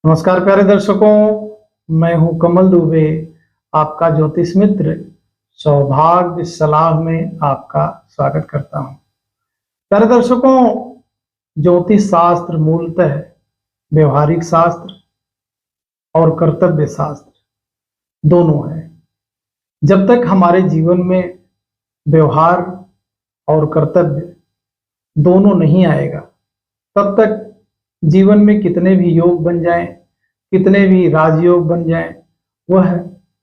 नमस्कार प्यारे दर्शकों, मैं हूं कमल दुबे, आपका ज्योतिष मित्र। सौभाग्य सलाह में आपका स्वागत करता हूं। प्यारे दर्शकों, ज्योतिष शास्त्र मूलतः व्यवहारिक शास्त्र और कर्तव्य शास्त्र दोनों है। जब तक हमारे जीवन में व्यवहार और कर्तव्य दोनों नहीं आएगा, तब तक जीवन में कितने भी योग बन जाएं, कितने भी राजयोग बन जाएं, वह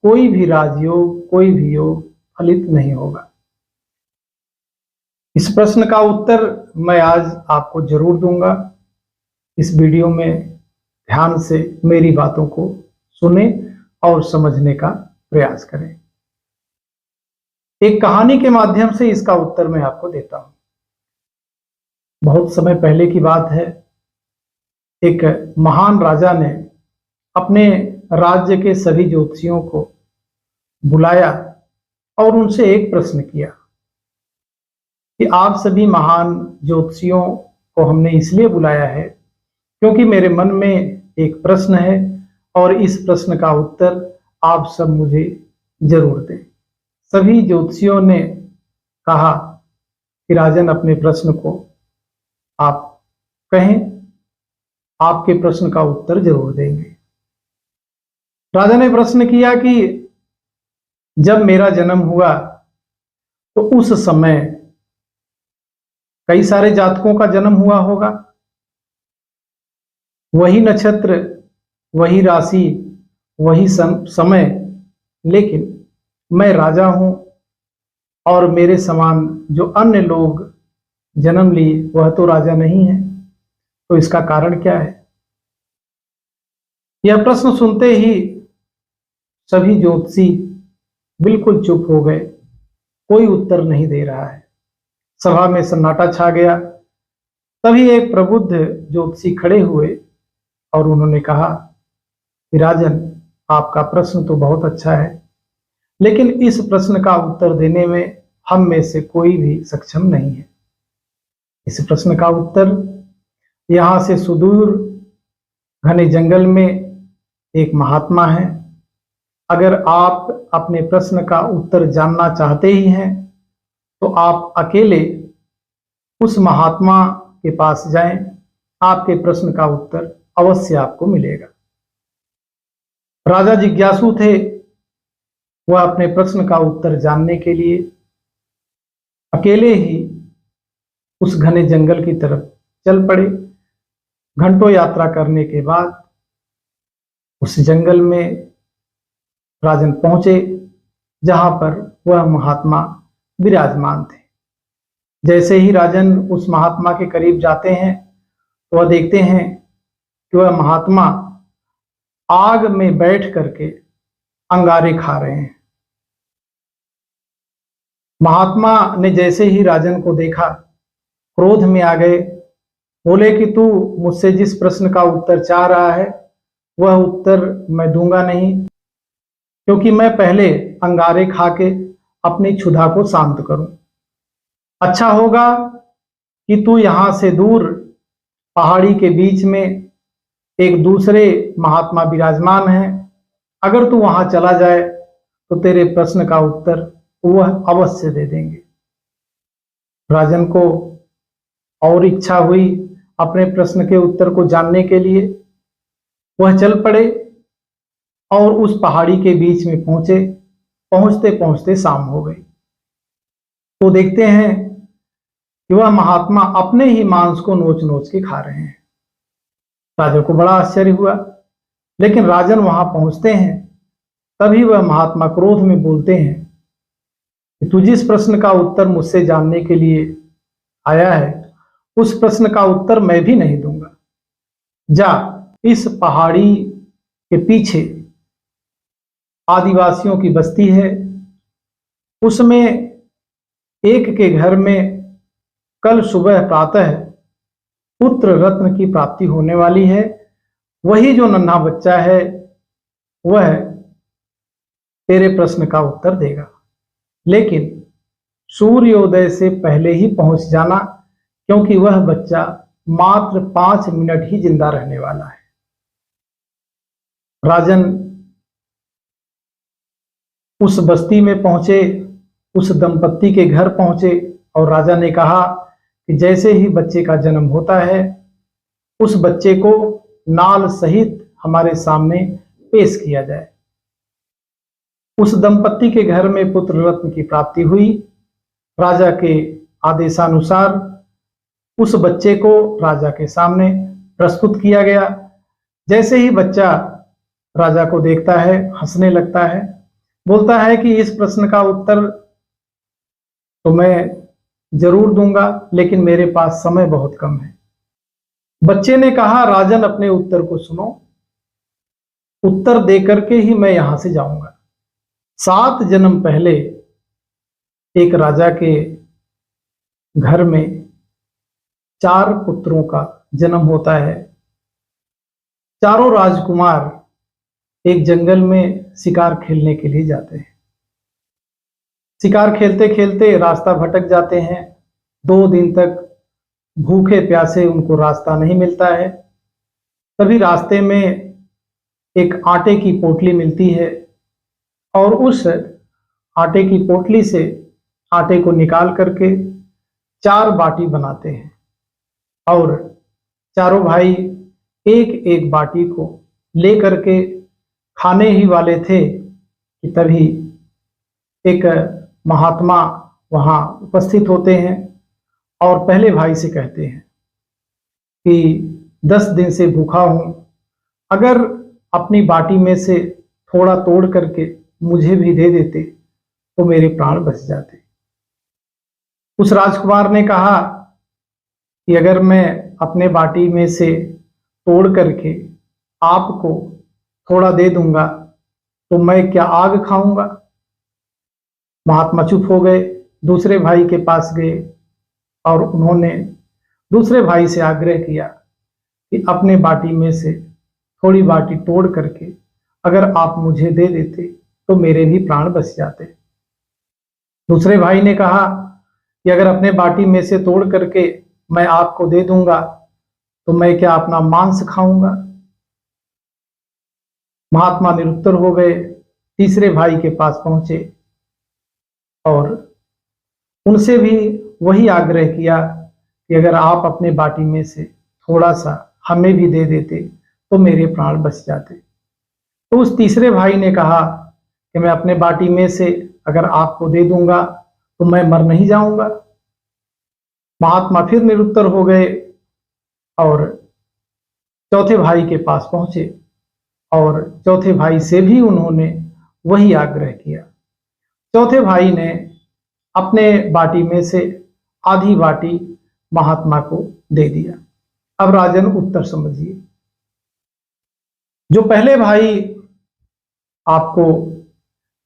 कोई भी राजयोग, कोई भी योग फलित नहीं होगा। इस प्रश्न का उत्तर मैं आज आपको जरूर दूंगा। इस वीडियो में ध्यान से मेरी बातों को सुने और समझने का प्रयास करें। एक कहानी के माध्यम से इसका उत्तर मैं आपको देता हूं। बहुत समय पहले की बात है। एक महान राजा ने अपने राज्य के सभी ज्योतिषियों को बुलाया और उनसे एक प्रश्न किया कि आप सभी महान ज्योतिषियों को हमने इसलिए बुलाया है क्योंकि मेरे मन में एक प्रश्न है और इस प्रश्न का उत्तर आप सब मुझे जरूर दें। सभी ज्योतिषियों ने कहा कि राजन, अपने प्रश्न को आप कहें, आपके प्रश्न का उत्तर जरूर देंगे। राजा ने प्रश्न किया कि जब मेरा जन्म हुआ तो उस समय कई सारे जातकों का जन्म हुआ होगा। वही नक्षत्र, वही राशि, वही समय, लेकिन मैं राजा हूं और मेरे समान जो अन्य लोग जन्म लिए वह तो राजा नहीं है। तो इसका कारण क्या है? यह प्रश्न सुनते ही सभी ज्योतिषी बिल्कुल चुप हो गए। कोई उत्तर नहीं दे रहा है। सभा में सन्नाटा छा गया। तभी एक प्रबुद्ध ज्योतिषी खड़े हुए और उन्होंने कहा कि राजन, आपका प्रश्न तो बहुत अच्छा है, लेकिन इस प्रश्न का उत्तर देने में हम में से कोई भी सक्षम नहीं है। इस प्रश्न का उत्तर यहां से सुदूर घने जंगल में एक महात्मा है। अगर आप अपने प्रश्न का उत्तर जानना चाहते ही हैं तो आप अकेले उस महात्मा के पास जाएं। आपके प्रश्न का उत्तर अवश्य आपको मिलेगा। राजा जिज्ञासु थे। वह अपने प्रश्न का उत्तर जानने के लिए अकेले ही उस घने जंगल की तरफ चल पड़े। घंटों यात्रा करने के बाद उस जंगल में राजन पहुंचे जहां पर वह महात्मा विराजमान थे। जैसे ही राजन उस महात्मा के करीब जाते हैं तो वह देखते हैं कि वह महात्मा आग में बैठ करके अंगारे खा रहे हैं। महात्मा ने जैसे ही राजन को देखा, क्रोध में आ गए। बोले कि तू मुझसे जिस प्रश्न का उत्तर चाह रहा है वह उत्तर मैं दूंगा नहीं, क्योंकि मैं पहले अंगारे खा के अपनी क्षुधा को शांत करूं। अच्छा होगा कि तू यहां से दूर पहाड़ी के बीच में एक दूसरे महात्मा विराजमान है। अगर तू वहां चला जाए तो तेरे प्रश्न का उत्तर वह अवश्य दे देंगे। राजन को और इच्छा हुई अपने प्रश्न के उत्तर को जानने के लिए। वह चल पड़े और उस पहाड़ी के बीच में पहुंचे। पहुंचते पहुंचते शाम हो गई। तो देखते हैं कि वह महात्मा अपने ही मांस को नोच नोच के खा रहे हैं। राजा को बड़ा आश्चर्य हुआ, लेकिन राजन वहां पहुंचते हैं। तभी वह महात्मा क्रोध में बोलते हैं कि तू जिस प्रश्न का उत्तर मुझसे जानने के लिए आया है उस प्रश्न का उत्तर मैं भी नहीं दूंगा। जा, इस पहाड़ी के पीछे आदिवासियों की बस्ती है। उसमें एक के घर में कल सुबह प्रातः पुत्र रत्न की प्राप्ति होने वाली है। वही जो नन्हा बच्चा है वह तेरे प्रश्न का उत्तर देगा, लेकिन सूर्योदय से पहले ही पहुंच जाना, क्योंकि वह बच्चा मात्र 5 मिनट ही जिंदा रहने वाला है। राजन उस बस्ती में पहुंचे, उस दंपत्ति के घर पहुंचे और राजा ने कहा कि जैसे ही बच्चे का जन्म होता है उस बच्चे को नाल सहित हमारे सामने पेश किया जाए। उस दंपत्ति के घर में पुत्र रत्न की प्राप्ति हुई। राजा के आदेशानुसार उस बच्चे को राजा के सामने प्रस्तुत किया गया। जैसे ही बच्चा राजा को देखता है, हंसने लगता है, बोलता है कि इस प्रश्न का उत्तर तो मैं जरूर दूंगा, लेकिन मेरे पास समय बहुत कम है। बच्चे ने कहा, राजन अपने उत्तर को सुनो, उत्तर देकर के ही मैं यहां से जाऊंगा। 7 जन्म पहले एक राजा के घर में 4 पुत्रों का जन्म होता है। चारों राजकुमार एक जंगल में शिकार खेलने के लिए जाते हैं। शिकार खेलते खेलते रास्ता भटक जाते हैं। 2 दिन तक भूखे प्यासे उनको रास्ता नहीं मिलता है। तभी रास्ते में एक आटे की पोटली मिलती है और उस आटे की पोटली से आटे को निकाल करके 4 बाटी बनाते हैं और चारों भाई एक एक बाटी को ले करके खाने ही वाले थे कि तभी एक महात्मा वहां उपस्थित होते हैं और पहले भाई से कहते हैं कि 10 दिन से भूखा हूं, अगर अपनी बाटी में से थोड़ा तोड़ करके मुझे भी दे देते तो मेरे प्राण बच जाते। उस राजकुमार ने कहा कि अगर मैं अपने बाटी में से तोड़ करके आपको थोड़ा दे दूंगा तो मैं क्या आग खाऊंगा। महात्मा चुप हो गए, दूसरे भाई के पास गए और उन्होंने दूसरे भाई से आग्रह किया कि अपने बाटी में से थोड़ी बाटी तोड़ करके अगर आप मुझे दे देते तो मेरे भी प्राण बच जाते। दूसरे भाई ने कहा कि अगर अपने बाटी में से तोड़ करके मैं आपको दे दूंगा तो मैं क्या अपना मांस खाऊंगा। महात्मा निरुत्तर हो गए। तीसरे भाई के पास पहुंचे और उनसे भी वही आग्रह किया कि अगर आप अपने बाटी में से थोड़ा सा हमें भी दे देते तो मेरे प्राण बच जाते। तो उस तीसरे भाई ने कहा कि मैं अपने बाटी में से अगर आपको दे दूंगा तो मैं मर नहीं जाऊंगा। महात्मा फिर निरुत्तर हो गए और चौथे भाई के पास पहुंचे और चौथे भाई से भी उन्होंने वही आग्रह किया। चौथे भाई ने अपने बाटी में से आधी बाटी महात्मा को दे दिया। अब राजन उत्तर समझिए। जो पहले भाई आपको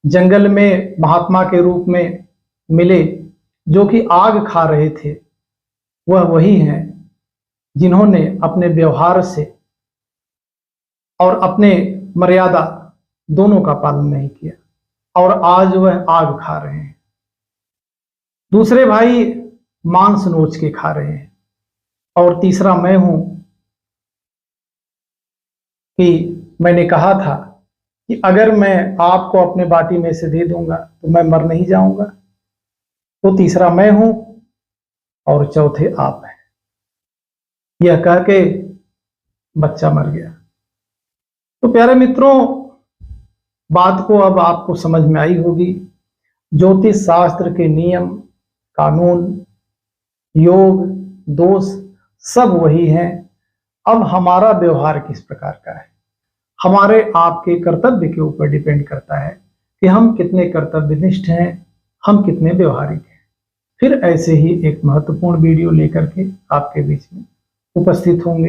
जंगल में महात्मा के रूप में मिले, जो कि आग खा रहे थे, वह वही हैं जिन्होंने अपने व्यवहार से और अपने मर्यादा दोनों का पालन नहीं किया और आज वह आग खा रहे हैं। दूसरे भाई मांस नोच के खा रहे हैं और तीसरा मैं हूं कि मैंने कहा था कि अगर मैं आपको अपने बाटी में से दे दूंगा तो मैं मर नहीं जाऊंगा। तो तीसरा मैं हूं और चौथे आप हैं। यह कह के बच्चा मर गया। तो प्यारे मित्रों, बात को अब आपको समझ में आई होगी। ज्योतिष शास्त्र के नियम, कानून, योग, दोष सब वही हैं। अब हमारा व्यवहार किस प्रकार का है, हमारे आपके कर्तव्य के ऊपर डिपेंड करता है कि हम कितने कर्तव्यनिष्ठ हैं, हम कितने व्यवहारिक हैं। फिर ऐसे ही एक महत्वपूर्ण वीडियो लेकर के आपके बीच में उपस्थित होंगे।